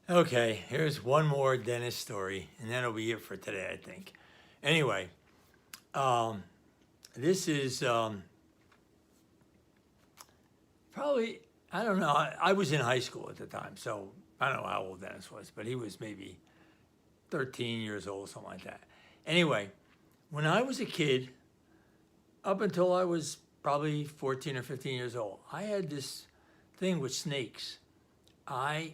Okay, here's one more Dennis story, and that'll be it for today, I think. Anyway, um, this is probably, I don't know, I was in high school at the time, so I don't know how old Dennis was, but he was maybe 13 years old, something like that. Anyway, when I was a kid, up until I was probably 14 or 15 years old, I had this thing with snakes. I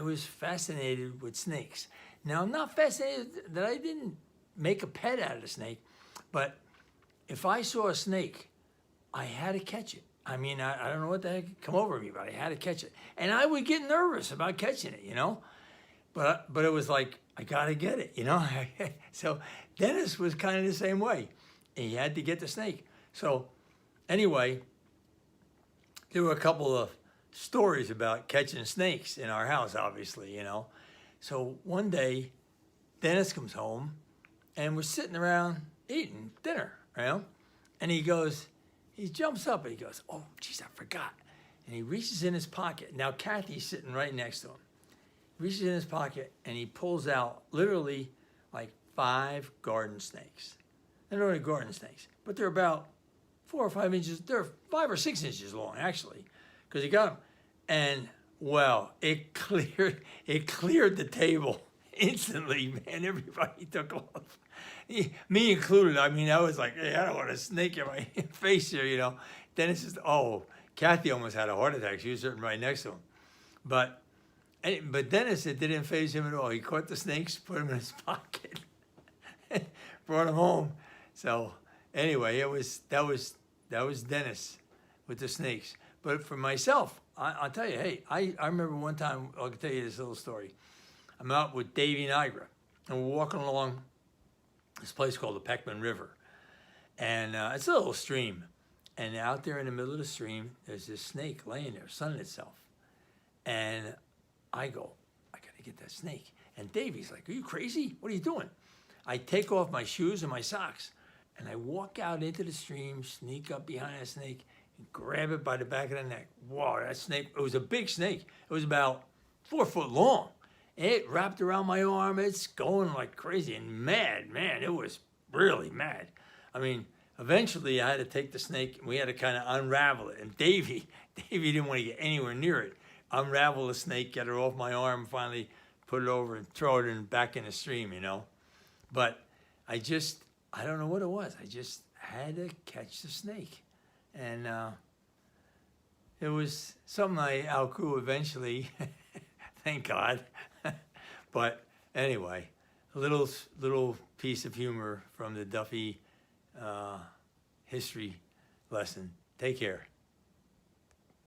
was fascinated with snakes. Now, I'm not fascinated that I didn't make a pet out of the snake, but if I saw a snake, I had to catch it. I mean, I don't know what the heck come over me, but I had to catch it. And I would get nervous about catching it, you know? But it was like, I got to get it, you know? So Dennis was kind of the same way. He had to get the snake. So anyway, there were a couple of stories about catching snakes in our house, obviously, you know. So one day, Dennis comes home, and we're sitting around eating dinner, you know. And he jumps up and he goes, "Oh, geez, I forgot." And he reaches in his pocket. Now Kathy's sitting right next to him. He reaches in his pocket and he pulls out literally like 5 garden snakes. They're not really garden snakes, but they're about 4 or 5 inches. They're 5 or 6 inches long, actually, because he got them. And well, it cleared the table instantly, man. Everybody took off, me included. I mean, I was like, "Hey, I don't want a snake in my face here," you know. Dennis is, oh, Kathy almost had a heart attack. She was sitting right next to him, but Dennis, it didn't faze him at all. He caught the snakes, put them in his pocket, brought them home. So anyway, that was Dennis with the snakes. But for myself, I'll tell you, hey, I remember one time, I'll tell you this little story. I'm out with Davey Nigra, and we're walking along this place called the Peckman River. And it's a little stream. And out there in the middle of the stream, there's this snake laying there, sunning itself. And I go, I gotta get that snake. And Davey's like, "Are you crazy? What are you doing?" I take off my shoes and my socks, and I walk out into the stream, sneak up behind that snake, and grab it by the back of the neck. Wow, that snake, it was a big snake. It was about 4 foot long. It wrapped around my arm. It's going like crazy and mad, man. It was really mad. I mean, eventually I had to take the snake and we had to kind of unravel it. And Davey didn't want to get anywhere near it. Unravel the snake, get her off my arm, finally put it over and throw it back in the stream, you know. But I don't know what it was. I just had to catch the snake. And it was something I outgrew eventually, thank God. But anyway, a little piece of humor from the Duffy history lesson. Take care.